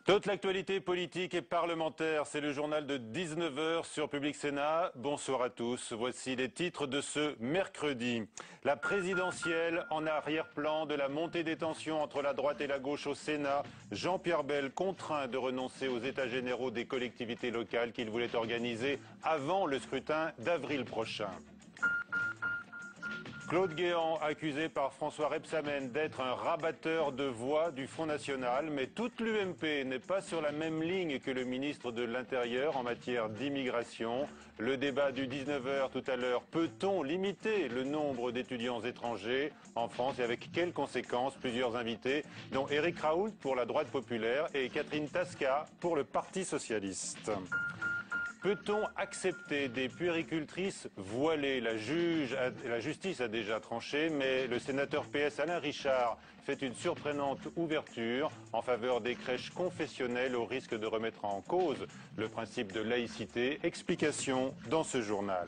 Toute l'actualité politique et parlementaire, c'est le journal de 19 h sur Public Sénat. Bonsoir à tous. Voici les titres de ce mercredi. La présidentielle en arrière-plan de la montée des tensions entre la droite et la gauche au Sénat. Jean-Pierre Bel contraint de renoncer aux états généraux des collectivités locales qu'il voulait organiser avant le scrutin d'avril prochain. Claude Guéant, accusé par François Rebsamen d'être un rabatteur de voix du Front National, mais toute l'UMP n'est pas sur la même ligne que le ministre de l'Intérieur en matière d'immigration. Le débat du 19 h tout à l'heure, peut-on limiter le nombre d'étudiants étrangers en France et avec quelles conséquences? Plusieurs invités, dont Éric Raoult pour la droite populaire et Catherine Tasca pour le Parti socialiste. Peut-on accepter des puéricultrices voilées? La justice a déjà tranché, mais le sénateur PS Alain Richard fait une surprenante ouverture en faveur des crèches confessionnelles au risque de remettre en cause le principe de laïcité. Explication dans ce journal.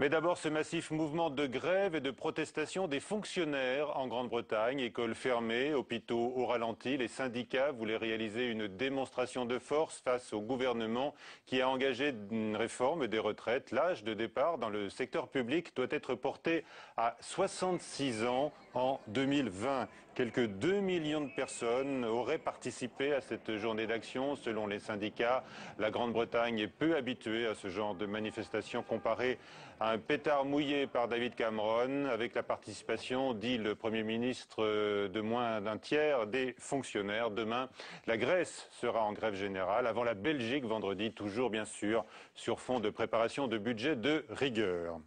Mais d'abord, ce massif mouvement de grève et de protestation des fonctionnaires en Grande-Bretagne. Écoles fermées, hôpitaux au ralenti. Les syndicats voulaient réaliser une démonstration de force face au gouvernement qui a engagé une réforme des retraites. L'âge de départ dans le secteur public doit être porté à 66 ans en 2020. Quelques 2 millions de personnes auraient participé à cette journée d'action. Selon les syndicats, la Grande-Bretagne est peu habituée à ce genre de manifestation comparée à un pétard mouillé par David Cameron, avec la participation, dit le Premier ministre, de moins d'un tiers des fonctionnaires. Demain, la Grèce sera en grève générale, avant la Belgique vendredi, toujours bien sûr sur fond de préparation de budget de rigueur.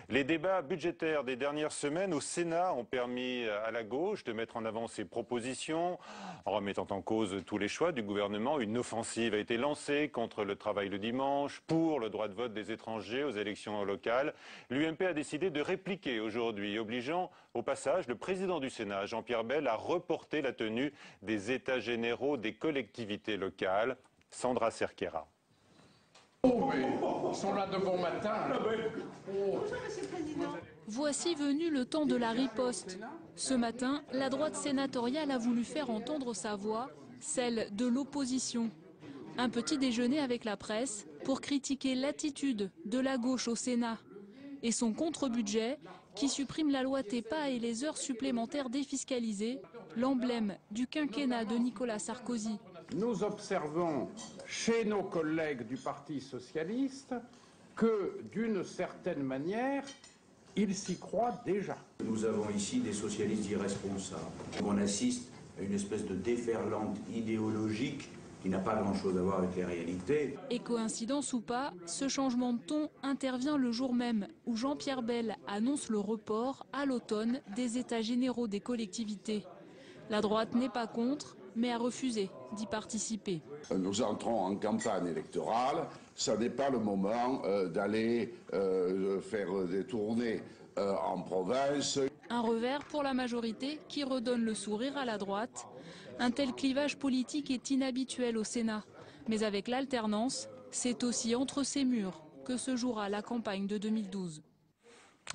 Les débats budgétaires des dernières semaines au Sénat ont permis à la gauche de mettre en avant ses propositions, en remettant en cause tous les choix du gouvernement. Une offensive a été lancée contre le travail le dimanche, pour le droit de vote des étrangers aux élections locales. L'UMP a décidé de répliquer aujourd'hui, obligeant au passage le président du Sénat, Jean-Pierre Bel, à reporter la tenue des États généraux des collectivités locales. Sandra Cerquera. Oh, mais ils sont là de bon matin. Bonjour, Monsieur le Président. Voici venu le temps de la riposte. Ce matin, la droite sénatoriale a voulu faire entendre sa voix, celle de l'opposition. Un petit déjeuner avec la presse pour critiquer l'attitude de la gauche au Sénat et son contre-budget qui supprime la loi TEPA et les heures supplémentaires défiscalisées, l'emblème du quinquennat de Nicolas Sarkozy. Nous observons chez nos collègues du Parti socialiste que, d'une certaine manière, ils s'y croient déjà. Nous avons ici des socialistes irresponsables. On assiste à une espèce de déferlante idéologique qui n'a pas grand-chose à voir avec les réalités. Et coïncidence ou pas, ce changement de ton intervient le jour même où Jean-Pierre Bel annonce le report à l'automne des États généraux des collectivités. La droite n'est pas contre, mais a refusé d'y participer. Nous entrons en campagne électorale, ça n'est pas le moment d'aller faire des tournées en province. Un revers pour la majorité qui redonne le sourire à la droite. Un tel clivage politique est inhabituel au Sénat. Mais avec l'alternance, c'est aussi entre ces murs que se jouera la campagne de 2012.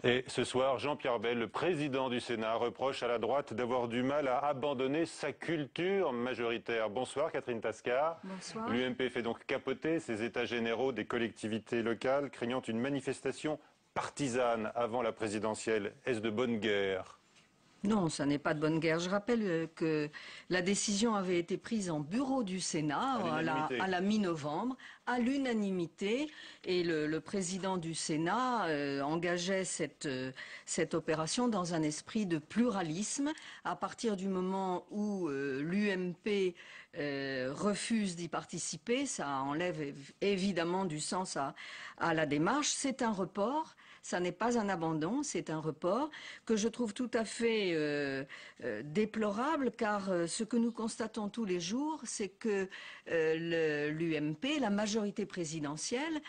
Et ce soir, Jean-Pierre Bel, le président du Sénat, reproche à la droite d'avoir du mal à abandonner sa culture majoritaire. Bonsoir Catherine Tasca. Bonsoir. L'UMP fait donc capoter ses états généraux des collectivités locales, craignant une manifestation partisane avant la présidentielle. Est-ce de bonne guerre ? Non, ça n'est pas de bonne guerre. Je rappelle que la décision avait été prise en bureau du Sénat à la mi-novembre, à l'unanimité, et le président du Sénat engageait cette opération dans un esprit de pluralisme. À partir du moment où l'UMP refuse d'y participer, ça enlève évidemment du sens à la démarche. C'est un report. Ça n'est pas un abandon, c'est un report que je trouve tout à fait déplorable, car ce que nous constatons tous les jours, c'est que l'UMP, la majorité présidentielle,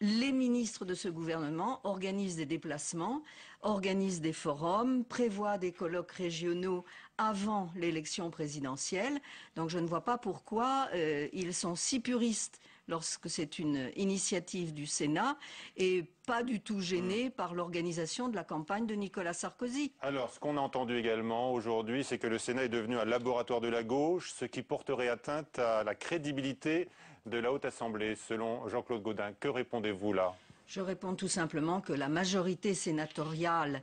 les ministres de ce gouvernement organisent des déplacements organise des forums, prévoit des colloques régionaux avant l'élection présidentielle. Donc je ne vois pas pourquoi ils sont si puristes lorsque c'est une initiative du Sénat et pas du tout gênés par l'organisation de la campagne de Nicolas Sarkozy. Alors, ce qu'on a entendu également aujourd'hui, c'est que le Sénat est devenu un laboratoire de la gauche, ce qui porterait atteinte à la crédibilité de la Haute Assemblée, selon Jean-Claude Gaudin. Que répondez-vous là ? Je réponds tout simplement que la majorité sénatoriale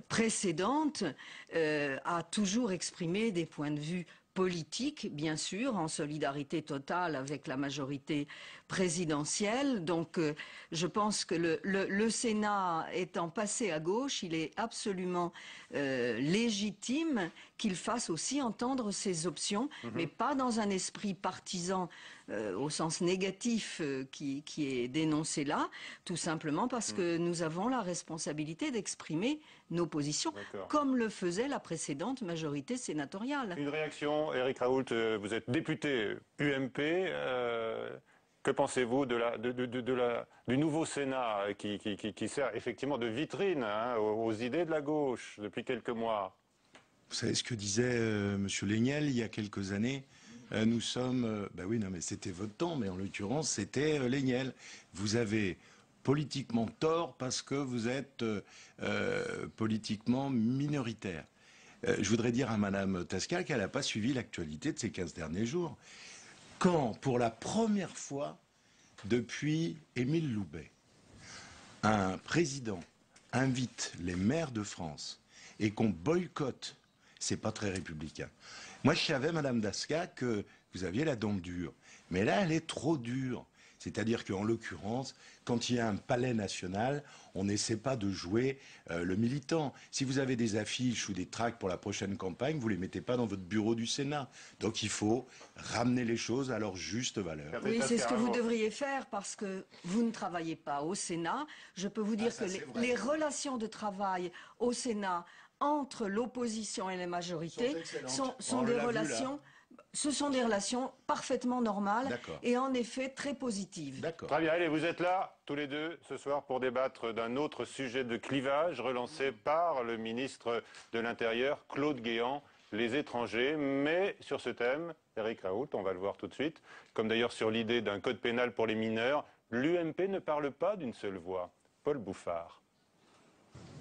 précédente a toujours exprimé des points de vue politique, bien sûr, en solidarité totale avec la majorité présidentielle. Donc, je pense que le Sénat étant passé à gauche, il est absolument légitime qu'il fasse aussi entendre ses options, mais pas dans un esprit partisan au sens négatif qui est dénoncé là, tout simplement parce que nous avons la responsabilité d'exprimer nos positions, comme le faisait la précédente majorité sénatoriale. Une réaction, Éric Raoult, vous êtes député UMP. Que pensez-vous du nouveau Sénat qui sert effectivement de vitrine aux idées de la gauche depuis quelques mois? Vous savez ce que disait M. Léniel il y a quelques années? Nous sommes... Ben oui, non, mais c'était votre temps, mais en l'occurrence, c'était Léniel. Vous avez politiquement tort parce que vous êtes politiquement minoritaire. Je voudrais dire à Mme Tascal qu'elle n'a pas suivi l'actualité de ces 15 derniers jours. Quand, pour la première fois depuis Émile Loubet, un président invite les maires de France et qu'on boycotte, c'est pas très républicain. Moi, je savais, Mme Tascal, que vous aviez la dent dure, mais là, elle est trop dure. C'est-à-dire qu'en l'occurrence, quand il y a un palais national, on n'essaie pas de jouer le militant. Si vous avez des affiches ou des tracts pour la prochaine campagne, vous ne les mettez pas dans votre bureau du Sénat. Donc il faut ramener les choses à leur juste valeur. Oui, c'est ce que vous devriez faire parce que vous ne travaillez pas au Sénat. Je peux vous dire que les relations de travail au Sénat entre l'opposition et la majorité sont des relations... Ce sont des relations parfaitement normales et en effet très positives. Très bien, allez, vous êtes là tous les deux ce soir pour débattre d'un autre sujet de clivage relancé par le ministre de l'Intérieur, Claude Guéant, les étrangers. Mais sur ce thème, Éric Raoult, on va le voir tout de suite, comme d'ailleurs sur l'idée d'un code pénal pour les mineurs, l'UMP ne parle pas d'une seule voix. Paul Bouffard.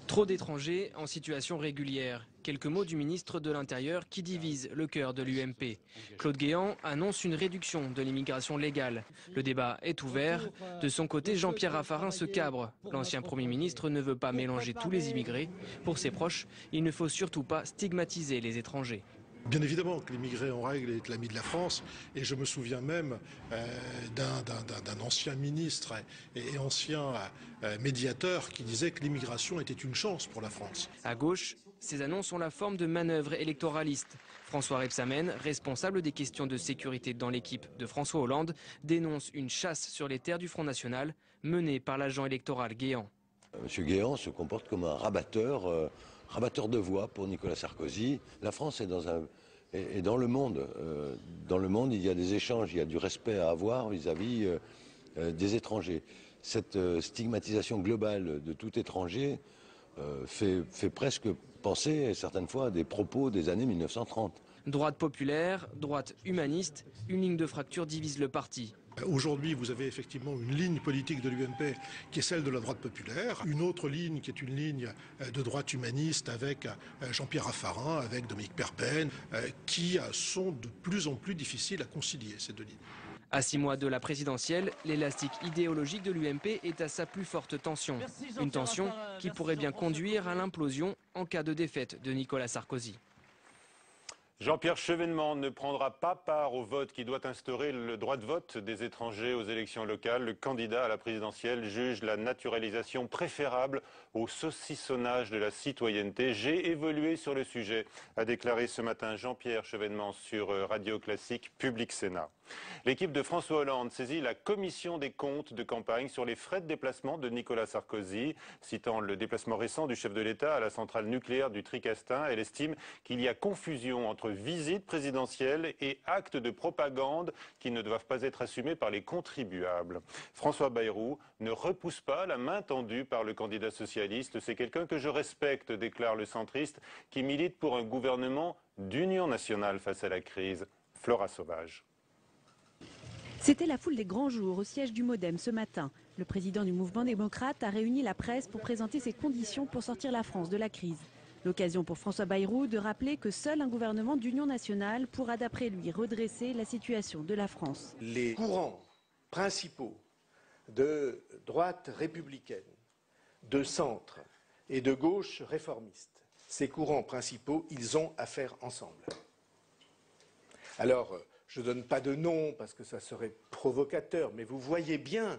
Trop d'étrangers en situation régulière. Quelques mots du ministre de l'Intérieur qui divise le cœur de l'UMP. Claude Guéant annonce une réduction de l'immigration légale. Le débat est ouvert. De son côté, Jean-Pierre Raffarin se cabre. L'ancien Premier ministre ne veut pas mélanger tous les immigrés. Pour ses proches, il ne faut surtout pas stigmatiser les étrangers. Bien évidemment que l'immigré en règle est l'ami de la France, et je me souviens même d'un ancien ministre et ancien médiateur qui disait que l'immigration était une chance pour la France. À gauche, ces annonces ont la forme de manœuvres électoralistes. François Rebsamen, responsable des questions de sécurité dans l'équipe de François Hollande, dénonce une chasse sur les terres du Front National menée par l'agent électoral Guéant. Monsieur Guéant se comporte comme un rabatteur de voix pour Nicolas Sarkozy. La France est dans le monde. Dans le monde, il y a des échanges, il y a du respect à avoir vis-à-vis des étrangers. Cette stigmatisation globale de tout étranger fait presque penser certaines fois à des propos des années 1930. Droite populaire, droite humaniste, une ligne de fracture divise le parti. Aujourd'hui, vous avez effectivement une ligne politique de l'UMP qui est celle de la droite populaire, une autre ligne qui est une ligne de droite humaniste avec Jean-Pierre Raffarin, avec Dominique Perben, qui sont de plus en plus difficiles à concilier, ces deux lignes. À 6 mois de la présidentielle, l'élastique idéologique de l'UMP est à sa plus forte tension. Une tension qui pourrait bien conduire à l'implosion en cas de défaite de Nicolas Sarkozy. Jean-Pierre Chevènement ne prendra pas part au vote qui doit instaurer le droit de vote des étrangers aux élections locales. Le candidat à la présidentielle juge la naturalisation préférable au saucissonnage de la citoyenneté. J'ai évolué sur le sujet, a déclaré ce matin Jean-Pierre Chevènement sur Radio Classique Public Sénat. L'équipe de François Hollande saisit la commission des comptes de campagne sur les frais de déplacement de Nicolas Sarkozy. Citant le déplacement récent du chef de l'État à la centrale nucléaire du Tricastin, elle estime qu'il y a confusion entre entre visite présidentielle et actes de propagande qui ne doivent pas être assumés par les contribuables. François Bayrou ne repousse pas la main tendue par le candidat socialiste. C'est quelqu'un que je respecte, déclare le centriste, qui milite pour un gouvernement d'union nationale face à la crise. Flora Sauvage. C'était la foule des grands jours au siège du MoDem ce matin. Le président du mouvement démocrate a réuni la presse pour présenter ses conditions pour sortir la France de la crise. L'occasion pour François Bayrou de rappeler que seul un gouvernement d'union nationale pourra d'après lui redresser la situation de la France. Les courants principaux de droite républicaine, de centre et de gauche réformiste, ces courants principaux, ils ont à faire ensemble. Alors, je ne donne pas de nom parce que ça serait provocateur, mais vous voyez bien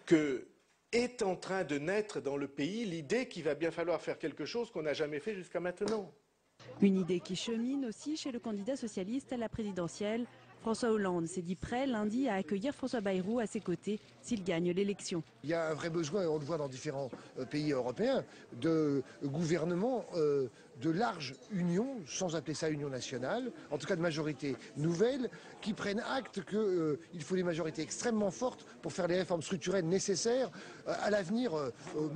que est en train de naître dans le pays l'idée qu'il va bien falloir faire quelque chose qu'on n'a jamais fait jusqu'à maintenant. Une idée qui chemine aussi chez le candidat socialiste à la présidentielle. François Hollande s'est dit prêt lundi à accueillir François Bayrou à ses côtés s'il gagne l'élection. Il y a un vrai besoin, et on le voit dans différents pays européens, de gouvernements de large union, sans appeler ça union nationale, en tout cas de majorité nouvelle, qui prennent acte qu'il faut des majorités extrêmement fortes pour faire les réformes structurelles nécessaires à l'avenir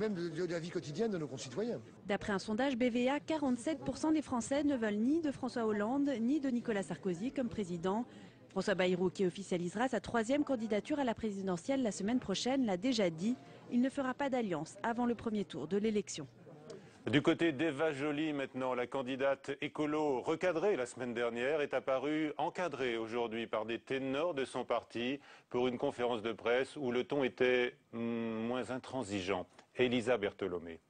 même de la vie quotidienne de nos concitoyens. D'après un sondage BVA, 47% des Français ne veulent ni de François Hollande ni de Nicolas Sarkozy comme président. François Bayrou, qui officialisera sa 3e candidature à la présidentielle la semaine prochaine, l'a déjà dit, il ne fera pas d'alliance avant le premier tour de l'élection. Du côté d'Eva Joly maintenant, la candidate écolo recadrée la semaine dernière est apparue encadrée aujourd'hui par des ténors de son parti pour une conférence de presse où le ton était moins intransigeant. Elisa Bertolomé.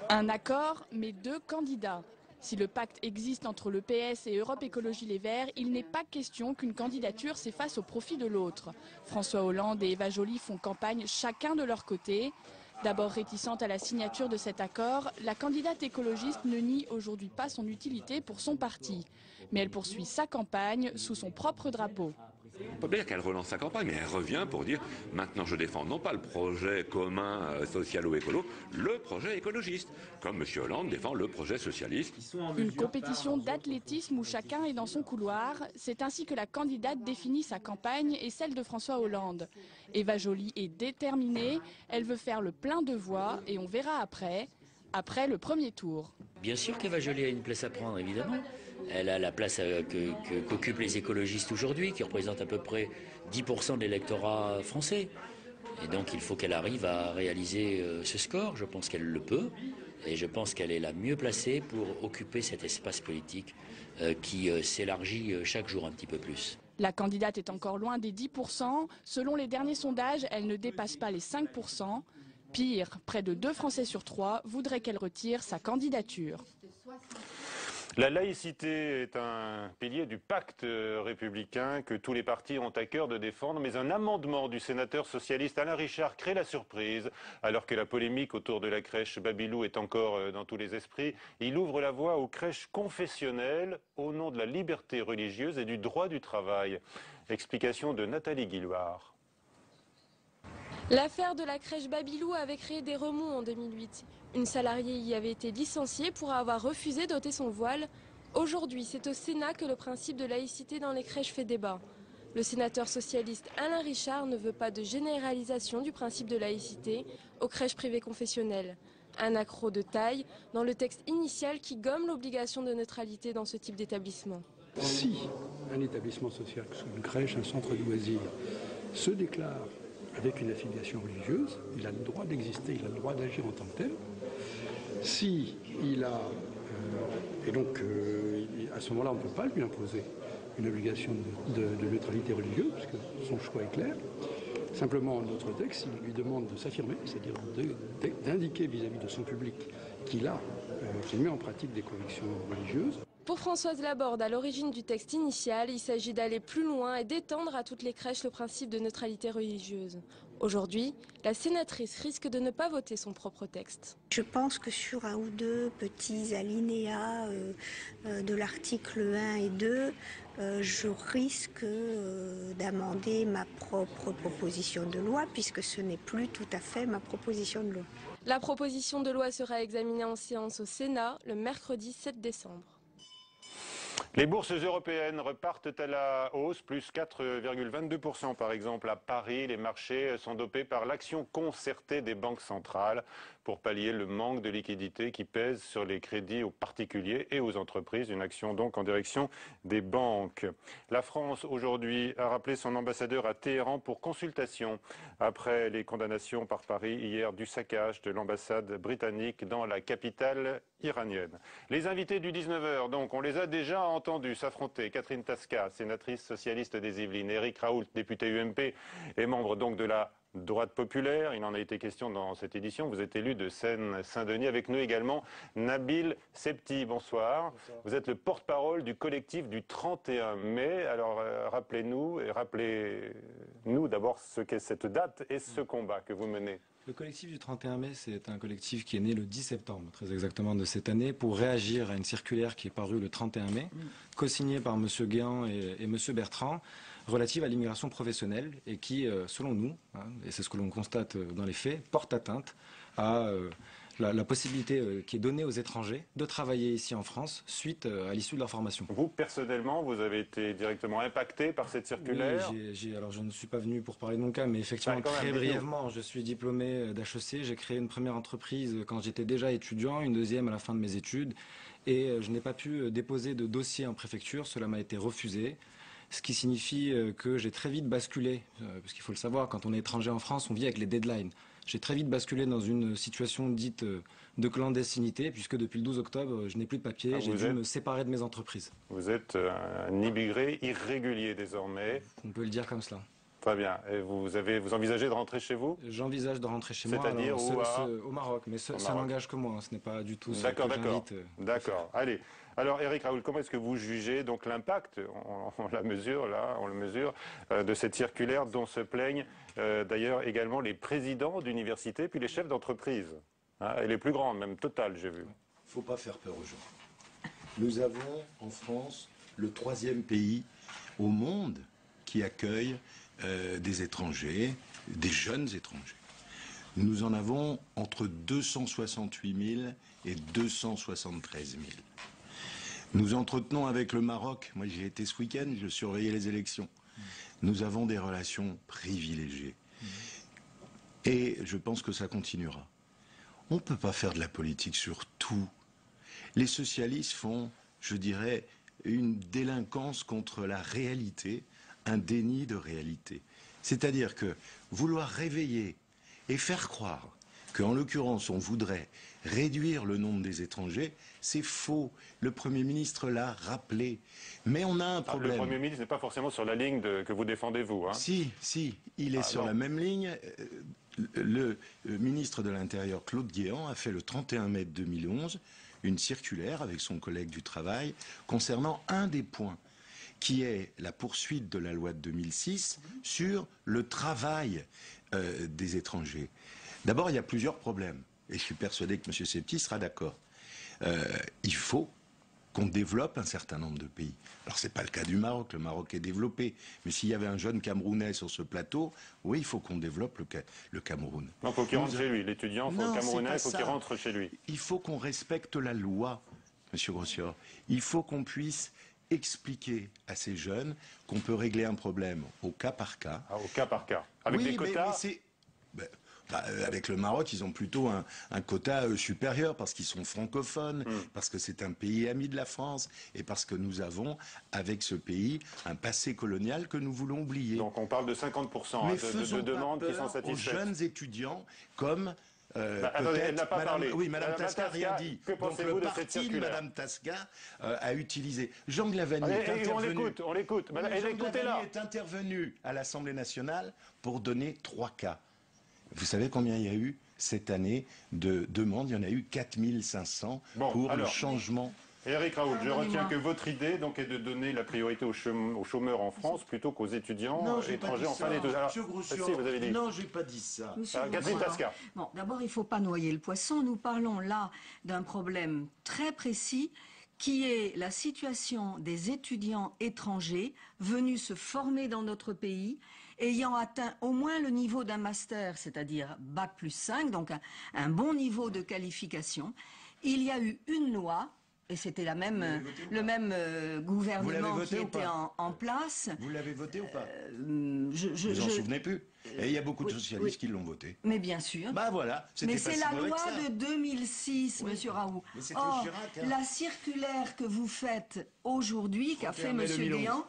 Un accord, mais 2 candidats. Si le pacte existe entre le PS et Europe Écologie Les Verts, il n'est pas question qu'une candidature s'efface au profit de l'autre. François Hollande et Eva Joly font campagne chacun de leur côté. D'abord réticente à la signature de cet accord, la candidate écologiste ne nie aujourd'hui pas son utilité pour son parti. Mais elle poursuit sa campagne sous son propre drapeau. On peut dire qu'elle relance sa campagne, mais elle revient pour dire maintenant je défends non pas le projet commun socialo-écolo, le projet écologiste, comme M. Hollande défend le projet socialiste. Une compétition d'athlétisme où chacun est dans son couloir, c'est ainsi que la candidate définit sa campagne et celle de François Hollande. Eva Joly est déterminée, elle veut faire le plein de voix et on verra après le premier tour. Bien sûr qu'Eva Joly a une place à prendre, évidemment. Elle a la place qu'occupent les écologistes aujourd'hui, qui représentent à peu près 10% de l'électorat français. Et donc il faut qu'elle arrive à réaliser ce score. Je pense qu'elle le peut. Et je pense qu'elle est la mieux placée pour occuper cet espace politique qui s'élargit chaque jour un petit peu plus. La candidate est encore loin des 10%. Selon les derniers sondages, elle ne dépasse pas les 5%. Pire, près de 2 Français sur 3 voudraient qu'elle retire sa candidature. La laïcité est un pilier du pacte républicain que tous les partis ont à cœur de défendre, mais un amendement du sénateur socialiste Alain Richard crée la surprise. Alors que la polémique autour de la crèche Babylou est encore dans tous les esprits, il ouvre la voie aux crèches confessionnelles au nom de la liberté religieuse et du droit du travail. Explication de Nathalie Guillouard. L'affaire de la crèche Babylou avait créé des remous en 2008. Une salariée y avait été licenciée pour avoir refusé d'ôter son voile. Aujourd'hui, c'est au Sénat que le principe de laïcité dans les crèches fait débat. Le sénateur socialiste Alain Richard ne veut pas de généralisation du principe de laïcité aux crèches privées confessionnelles. Un accroc de taille dans le texte initial qui gomme l'obligation de neutralité dans ce type d'établissement. Si un établissement social, que ce soit une crèche, un centre de loisirs, se déclare avec une affiliation religieuse, il a le droit d'exister, il a le droit d'agir en tant que tel. Si il a, à ce moment-là, on ne peut pas lui imposer une obligation de neutralité religieuse, puisque son choix est clair. Simplement, notre texte, il lui demande de s'affirmer, c'est-à-dire d'indiquer vis-à-vis de son public qu'il met en pratique des convictions religieuses. Pour Françoise Laborde, à l'origine du texte initial, il s'agit d'aller plus loin et d'étendre à toutes les crèches le principe de neutralité religieuse. Aujourd'hui, la sénatrice risque de ne pas voter son propre texte. Je pense que sur un ou deux petits alinéas de l'article 1 et 2, je risque d'amender ma propre proposition de loi, puisque ce n'est plus tout à fait ma proposition de loi. La proposition de loi sera examinée en séance au Sénat le mercredi 7 décembre. Les bourses européennes repartent à la hausse, plus 4,22% par exemple. À Paris, les marchés sont dopés par l'action concertée des banques centrales pour pallier le manque de liquidité qui pèse sur les crédits aux particuliers et aux entreprises. Une action donc en direction des banques. La France aujourd'hui a rappelé son ambassadeur à Téhéran pour consultation après les condamnations par Paris hier du saccage de l'ambassade britannique dans la capitale iranienne. Les invités du 19h, donc, on les a déjà entendus s'affronter. Catherine Tasca, sénatrice socialiste des Yvelines. Éric Raoult, député UMP et membre donc de la droite populaire. Il en a été question dans cette édition. Vous êtes élu de Seine-Saint-Denis. Avec nous également Nabil Septi. Bonsoir. Vous êtes le porte-parole du collectif du 31 mai. Alors rappelez-nous d'abord ce qu'est cette date et ce combat que vous menez. Le collectif du 31 mai, c'est un collectif qui est né le 10 septembre, très exactement de cette année, pour réagir à une circulaire qui est parue le 31 mai, co-signée par M. Guéant et M. Bertrand, relative à l'immigration professionnelle et qui, selon nous, et c'est ce que l'on constate dans les faits, porte atteinte à la possibilité qui est donnée aux étrangers de travailler ici en France suite à l'issue de leur formation. Vous, personnellement, vous avez été directement impacté par cette circulaire? Oui, alors je ne suis pas venu pour parler de mon cas, mais effectivement, très brièvement, je suis diplômé d'HEC. J'ai créé une première entreprise quand j'étais déjà étudiant, une deuxième à la fin de mes études, et je n'ai pas pu déposer de dossier en préfecture. Cela m'a été refusé. Ce qui signifie que j'ai très vite basculé, parce qu'il faut le savoir, quand on est étranger en France, on vit avec les deadlines. J'ai très vite basculé dans une situation dite de clandestinité, puisque depuis le 12 octobre, je n'ai plus de papier, j'ai dû me séparer de mes entreprises. Vous êtes un immigré irrégulier désormais. On peut le dire comme cela. Très bien. Et vous envisagez de rentrer chez vous? J'envisage de rentrer chez moi. C'est-à-dire au Maroc, mais ça n'engage que moi, ce n'est pas du tout ce que j'invite. D'accord. Allez. Alors, Éric Raoult, comment est-ce que vous jugez donc l'impact, on le mesure, de cette circulaire dont se plaignent d'ailleurs également les présidents d'universités puis les chefs d'entreprise, et les plus grandes, même Total, j'ai vu. Il ne faut pas faire peur aux gens. Nous avons en France le 3e pays au monde qui accueille des étrangers, des jeunes étrangers. Nous en avons entre 268 000 et 273 000. Nous entretenons avec le Maroc, moi j'y étais ce week-end, je surveillais les élections. Nous avons des relations privilégiées. Et je pense que ça continuera. On ne peut pas faire de la politique sur tout. Les socialistes font, je dirais, une délinquance contre la réalité, un déni de réalité. C'est-à-dire que vouloir réveiller et faire croire qu'en l'occurrence on voudrait réduire le nombre des étrangers, c'est faux. Le Premier ministre l'a rappelé. Mais on a un problème. Le Premier ministre n'est pas forcément sur la ligne que vous défendez, vous. Hein. Si, il est sur la même ligne. Le ministre de l'Intérieur, Claude Guéant, a fait le 31 mai 2011 une circulaire avec son collègue du Travail concernant un des points qui est la poursuite de la loi de 2006 sur le travail des étrangers. D'abord, il y a plusieurs problèmes. Et je suis persuadé que M. Septi sera d'accord. Il faut qu'on développe un certain nombre de pays. Alors, ce n'est pas le cas du Maroc. Le Maroc est développé. Mais s'il y avait un jeune Camerounais sur ce plateau, oui, il faut qu'on développe le Cameroun. Non, il faut qu'il rentre chez lui. L'étudiant Camerounais, il faut qu'il rentre chez lui. Il faut qu'on respecte la loi, M. Grossior. Il faut qu'on puisse expliquer à ces jeunes qu'on peut régler un problème au cas par cas. Au cas par cas. Avec des quotas avec le Maroc, ils ont plutôt un quota supérieur parce qu'ils sont francophones, parce que c'est un pays ami de la France et parce que nous avons, avec ce pays, un passé colonial que nous voulons oublier. Donc on parle de 50% de demandes qui sont satisfaites. Aux jeunes étudiants comme... attendez, elle n'a pas parlé. Oui, Mme Tasca n'a rien dit. Que pensez-vous de cette circulaire? Mme Tasca a utilisé. Jean Glavany est intervenu. On l'écoute. Jean Glavany est intervenu à l'Assemblée nationale pour donner 3 cas. Vous savez combien il y a eu cette année de demandes? Il y en a eu 4500 pour le changement. Éric Raoult, je retiens que votre idée donc, est de donner la priorité aux chômeurs en France plutôt qu'aux étudiants étrangers en fin d'études. Non, je n'ai pas dit ça. Catherine Tasca. Bon, d'abord, il ne faut pas noyer le poisson. Nous parlons là d'un problème très précis qui est la situation des étudiants étrangers venus se former dans notre pays, ayant atteint au moins le niveau d'un master, c'est-à-dire Bac+5, donc un bon niveau de qualification. Il y a eu une loi, et c'était le même gouvernement qui était en place. Vous l'avez voté ou pas Vous en souvenez plus. Et il y a beaucoup de socialistes qui l'ont voté. Mais bien sûr. Bah voilà. Mais c'est la loi de 2006, Monsieur Raoult. Or, la circulaire que vous faites aujourd'hui, qu'a fait Monsieur Guéant,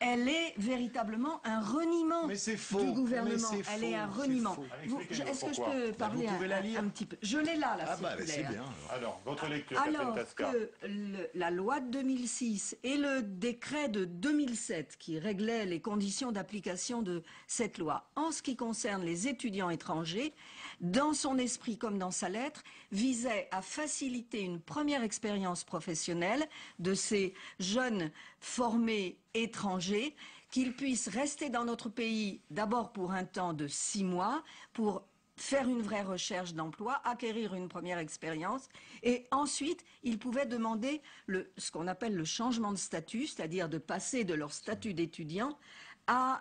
elle est véritablement un reniement du gouvernement. Elle est un reniement. Est-ce que je peux parler un petit peu? Je l'ai là, la circulaire. C'est bien. Alors, votre lecture, alors que la loi de 2006 et le décret de 2007 qui réglait les conditions d'application de cette loi en ce qui concerne les étudiants étrangers, dans son esprit comme dans sa lettre, visait à faciliter une première expérience professionnelle de ces jeunes formés étrangers, qu'ils puissent rester dans notre pays d'abord pour un temps de 6 mois, pour faire une vraie recherche d'emploi, acquérir une première expérience, et ensuite, ils pouvaient demander ce qu'on appelle le changement de statut, c'est-à-dire de passer de leur statut d'étudiant à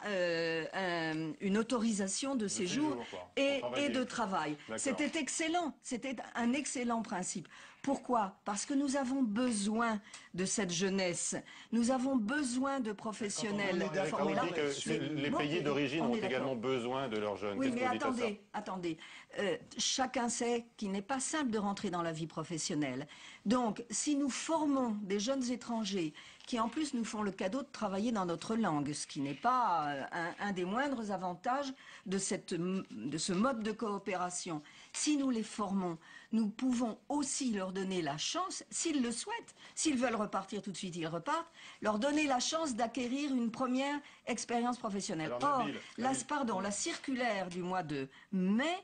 une autorisation de séjour et de travail. C'était excellent, c'était un excellent principe. Pourquoi? Parce que nous avons besoin de cette jeunesse, nous avons besoin de professionnels formés là. Les pays d'origine ont également besoin de leurs jeunes. Oui, mais attendez. Chacun sait qu'il n'est pas simple de rentrer dans la vie professionnelle. Donc, si nous formons des jeunes étrangers qui en plus nous font le cadeau de travailler dans notre langue, ce qui n'est pas un des moindres avantages de ce mode de coopération. Si nous les formons, nous pouvons aussi leur donner la chance, s'ils le souhaitent, s'ils veulent repartir tout de suite, ils repartent, leur donner la chance d'acquérir une première expérience professionnelle. Or, la circulaire du mois de mai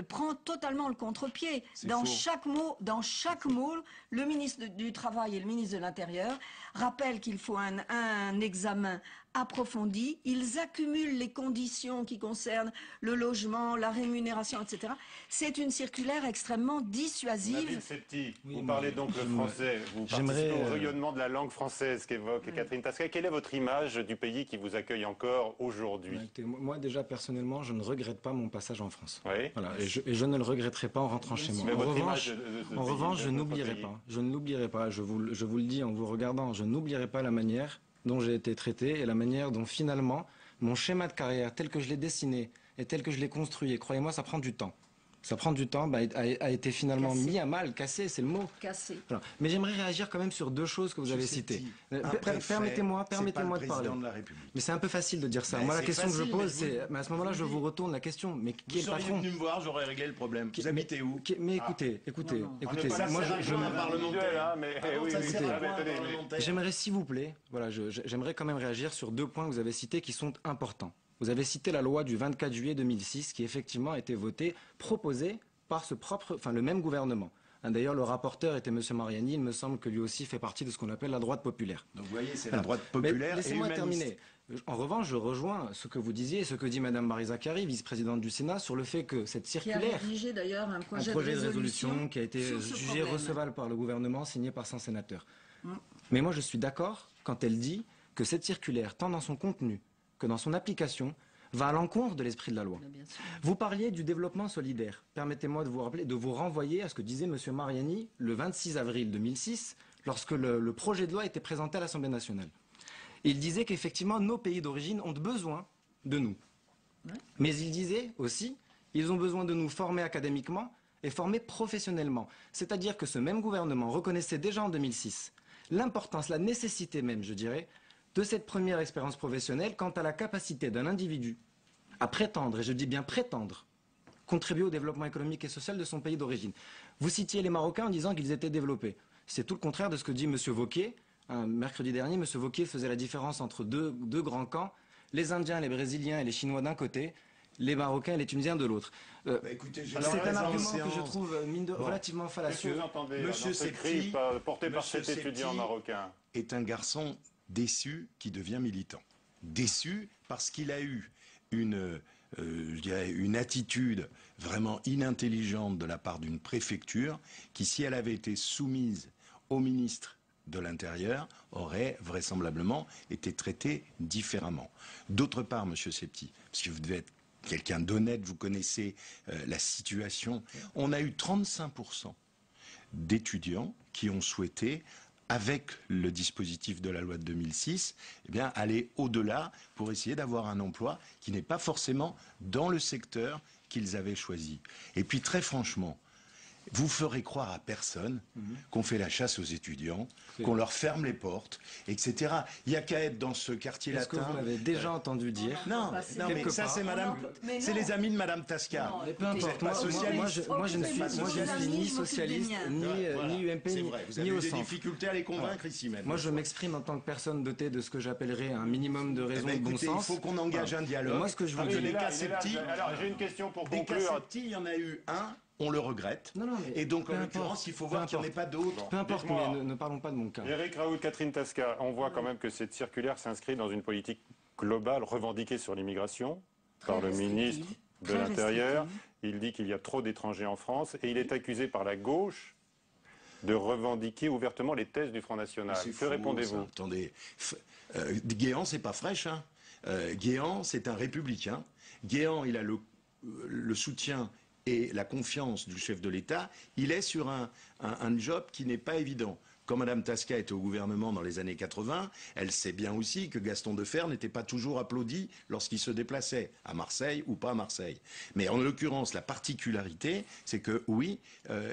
prend totalement le contre-pied. Dans chaque mot, le ministre du Travail et le ministre de l'Intérieur rappellent qu'il faut un examen approfondi. Ils accumulent les conditions qui concernent le logement, la rémunération, etc. C'est une circulaire extrêmement dissuasive. Nabil Septi, vous parlez donc le français. Vous participez au rayonnement de la langue française qu'évoque Catherine Tasca. Quelle est votre image du pays qui vous accueille encore aujourd'hui? Moi, déjà, personnellement, je ne regrette pas mon passage en France. Oui. Voilà, et je ne le regretterai pas en rentrant chez moi. En revanche, je n'oublierai pas. Je ne l'oublierai pas. Je vous le dis en vous regardant. Je n'oublierai pas la manière dont j'ai été traité et la manière dont finalement mon schéma de carrière tel que je l'ai dessiné et tel que je l'ai construit, et croyez-moi, ça prend du temps. Ça prend du temps, a été finalement mis à mal, cassé, c'est le mot. Cassé. Voilà. Mais j'aimerais réagir quand même sur 2 choses que vous avez citées. Permettez-moi de parler. Mais c'est un peu facile de dire ça. Moi, la question que je pose, c'est, à ce moment-là, je vous retourne la question. Mais qui est le patron? Vous seriez venu me voir, j'aurais réglé le problème. Vous habitez où? Mais écoutez. Moi, j'aimerais, s'il vous plaît, voilà, j'aimerais quand même réagir sur 2 points que vous avez cités qui sont importants. Vous avez cité la loi du 24 juillet 2006 qui effectivement a été votée, proposée par le même gouvernement. D'ailleurs, le rapporteur était M. Mariani, il me semble que lui aussi fait partie de ce qu'on appelle la droite populaire. Donc vous voyez, c'est la droite populaire. Laissez-moi terminer. En revanche, je rejoins ce que vous disiez et ce que dit Mme Marie Zacharie, vice-présidente du Sénat, sur le fait que cette circulaire... Qui a rédigé d'ailleurs un projet de résolution qui a été jugé recevable par le gouvernement, signé par 100 sénateurs. Mais moi, je suis d'accord quand elle dit que cette circulaire, tant dans son contenu que dans son application, va à l'encontre de l'esprit de la loi. Vous parliez du développement solidaire. Permettez-moi de vous renvoyer à ce que disait M. Mariani le 26 avril 2006, lorsque le projet de loi était présenté à l'Assemblée nationale. Il disait qu'effectivement, nos pays d'origine ont besoin de nous. Mais il disait aussi, ils ont besoin de nous former académiquement et former professionnellement. C'est-à-dire que ce même gouvernement reconnaissait déjà en 2006 l'importance, la nécessité même, je dirais, de cette première expérience professionnelle quant à la capacité d'un individu à prétendre, et je dis bien prétendre, contribuer au développement économique et social de son pays d'origine. Vous citiez les Marocains en disant qu'ils étaient développés. C'est tout le contraire de ce que dit M. Wauquiez. Mercredi dernier, M. Wauquiez faisait la différence entre deux grands camps, les Indiens, les Brésiliens et les Chinois d'un côté, les Marocains et les Tunisiens de l'autre. C'est un argument que je trouve relativement fallacieux. Monsieur Septi, porté par cet étudiant marocain, est un garçon déçu qui devient militant. Déçu parce qu'il a eu une attitude vraiment inintelligente de la part d'une préfecture qui, si elle avait été soumise au ministre de l'Intérieur, aurait vraisemblablement été traitée différemment. D'autre part, Monsieur Septi, parce que vous devez être quelqu'un d'honnête, vous connaissez la situation, on a eu 35% d'étudiants qui ont souhaité avec le dispositif de la loi de 2006, eh bien, aller au-delà pour essayer d'avoir un emploi qui n'est pas forcément dans le secteur qu'ils avaient choisi. Et puis, très franchement, vous ferez croire à personne qu'on fait la chasse aux étudiants, qu'on leur ferme les portes, etc. Il n'y a qu'à être dans ce quartier latin. Est-ce que vous l'avez déjà entendu dire? Non, mais ça c'est Madame, c'est les amis de Madame Tasca. Mais peu importe. Moi, je ne suis ni socialiste, ni UMP, ni au centre. Vous avez des difficultés à les convaincre ici même. Moi, je m'exprime en tant que personne dotée de ce que j'appellerais un minimum de raison de bon sens. Il faut qu'on engage un dialogue. Moi, ce que je vous dis, les cas sceptiques. Alors, j'ai une question pour conclure. Des cas sceptiques, il y en a eu un. On le regrette. Et donc, en l'occurrence, il faut voir qu'il n'y en ait pas d'autres. Peu importe, mais ne parlons pas de mon cas. Éric Raoult, Catherine Tasca, on voit quand même que cette circulaire s'inscrit dans une politique globale revendiquée sur l'immigration par le ministre de l'Intérieur. Il dit qu'il y a trop d'étrangers en France et il est accusé par la gauche de revendiquer ouvertement les thèses du Front National. Que répondez-vous? Attendez, Guéant, c'est pas fraîche. Hein. Guéant, c'est un républicain. Guéant, il a le soutien et la confiance du chef de l'État, il est sur un job qui n'est pas évident. Quand Mme Tasca était au gouvernement dans les années 80, elle sait bien aussi que Gaston Defferre n'était pas toujours applaudi lorsqu'il se déplaçait à Marseille ou pas à Marseille. Mais en l'occurrence, la particularité, c'est que oui,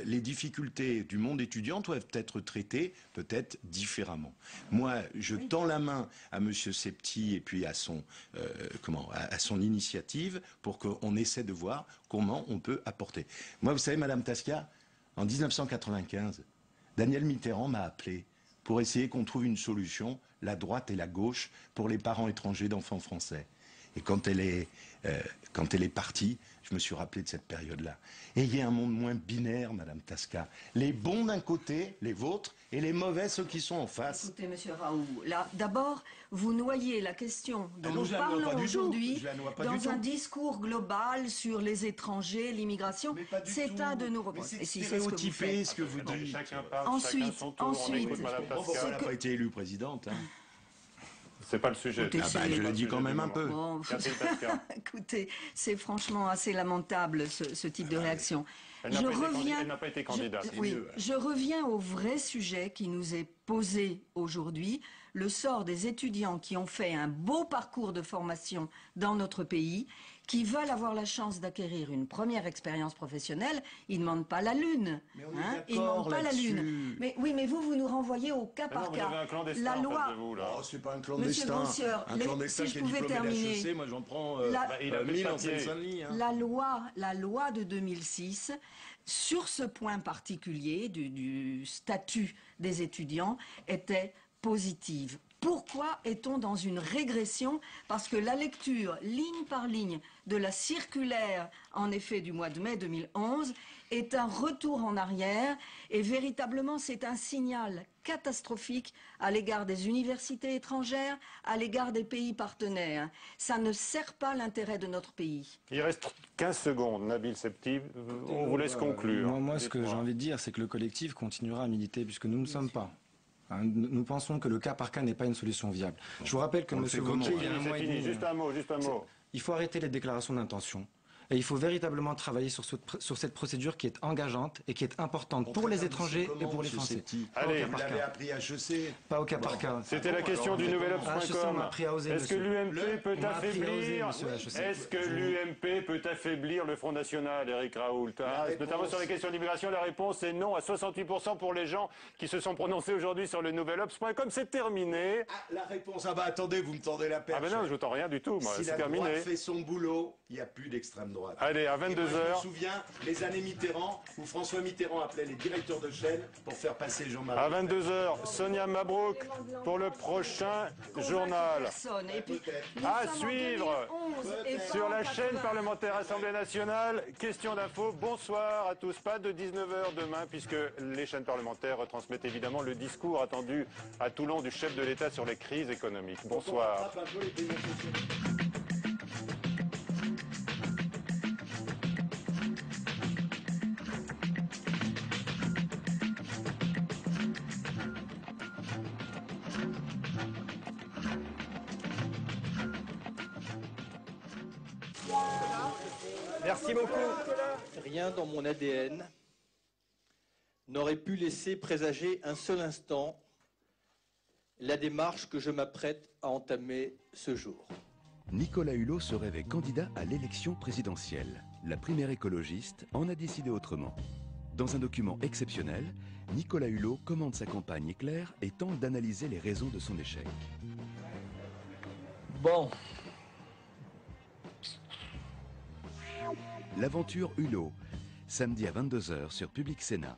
les difficultés du monde étudiant doivent être traitées peut-être différemment. Moi, je tends la main à M. Septi et puis à son initiative pour qu'on essaie de voir comment on peut apporter. Moi, vous savez, Mme Tasca, en 1995, Daniel Mitterrand m'a appelé pour essayer qu'on trouve une solution, la droite et la gauche, pour les parents étrangers d'enfants français. Et quand elle est partie, je me suis rappelé de cette période-là. Ayez un monde moins binaire, Madame Tasca. Les bons d'un côté, les vôtres, et les mauvais, ceux qui sont en face. Écoutez, Monsieur Raoult, là, d'abord, vous noyez la question dont nous parlons aujourd'hui dans un discours global sur les étrangers, l'immigration. C'est un de nos reproches. C'est stéréotypé ce que vous dites. Ensuite, elle n'a pas été élue présidente. Hein. C'est pas le sujet. Écoutez, je le dis quand même un peu. Bon, écoutez, c'est franchement assez lamentable ce type de réaction. Elle n'a pas été candidate. Je reviens au vrai sujet qui nous est posé aujourd'hui, le sort des étudiants qui ont fait un beau parcours de formation dans notre pays, qui veulent avoir la chance d'acquérir une première expérience professionnelle. Ils ne demandent pas la Lune. Ils ne demandent pas la Lune. Mais oui, mais vous nous renvoyez au cas par cas. La loi. C'est pas un clandestin. Monsieur Grossieur, un clandestin si qui je est pouvais diplômé terminer. d'HEC, moi j'en prends 1000 en Seine-Saint-Denis. La loi de 2006, sur ce point particulier du statut des étudiants, était positive. Pourquoi est-on dans une régression? Parce que la lecture, ligne par ligne, de la circulaire, en effet, du mois de mai 2011, est un retour en arrière et véritablement c'est un signal catastrophique à l'égard des universités étrangères, à l'égard des pays partenaires. Ça ne sert pas l'intérêt de notre pays. Il reste 15 secondes, Nabil Septi, on vous laisse conclure. Moi, ce que j'ai envie de dire, c'est que le collectif continuera à militer puisque nous ne sommes pas. Nous pensons que le cas par cas n'est pas une solution viable. Je vous rappelle que M. Wauquiez, il y a un mois et demi... Juste un mot. Il faut arrêter les déclarations d'intention. Et il faut véritablement travailler sur cette procédure qui est engageante et qui est importante pour les étrangers et pour les Français. Allez, vous l'avez appris à HEC. Pas au cas par cas. C'était la question du nouvelops.com. Est-ce que l'UMP peut affaiblir le Front National, Éric Raoult, notamment sur les questions d'immigration? La réponse est non à 68% pour les gens qui se sont prononcés aujourd'hui sur le nouvelops.com. C'est terminé. La réponse, attendez, vous me tendez la perche. Non, je ne tends rien du tout, moi. Si c'est la terminé. droite fait son boulot, il n'y a plus d'extrême droite. Allez, à 22h. Je me souviens les années Mitterrand où François Mitterrand appelait les directeurs de chaîne pour faire passer Jean-Marie. À 22h, Sonia Mabrouk pour le prochain journal. À suivre sur la chaîne parlementaire Assemblée nationale. Question d'info. Bonsoir à tous. Pas de 19h demain puisque les chaînes parlementaires retransmettent évidemment le discours attendu à Toulon du chef de l'État sur les crises économiques. Bonsoir. Merci beaucoup. Rien dans mon ADN n'aurait pu laisser présager un seul instant la démarche que je m'apprête à entamer ce jour. Nicolas Hulot se rêvait candidat à l'élection présidentielle. La primaire écologiste en a décidé autrement. Dans un document exceptionnel, Nicolas Hulot commande sa campagne éclair et tente d'analyser les raisons de son échec. Bon. L'aventure Hulot, samedi à 22 h sur Public Sénat.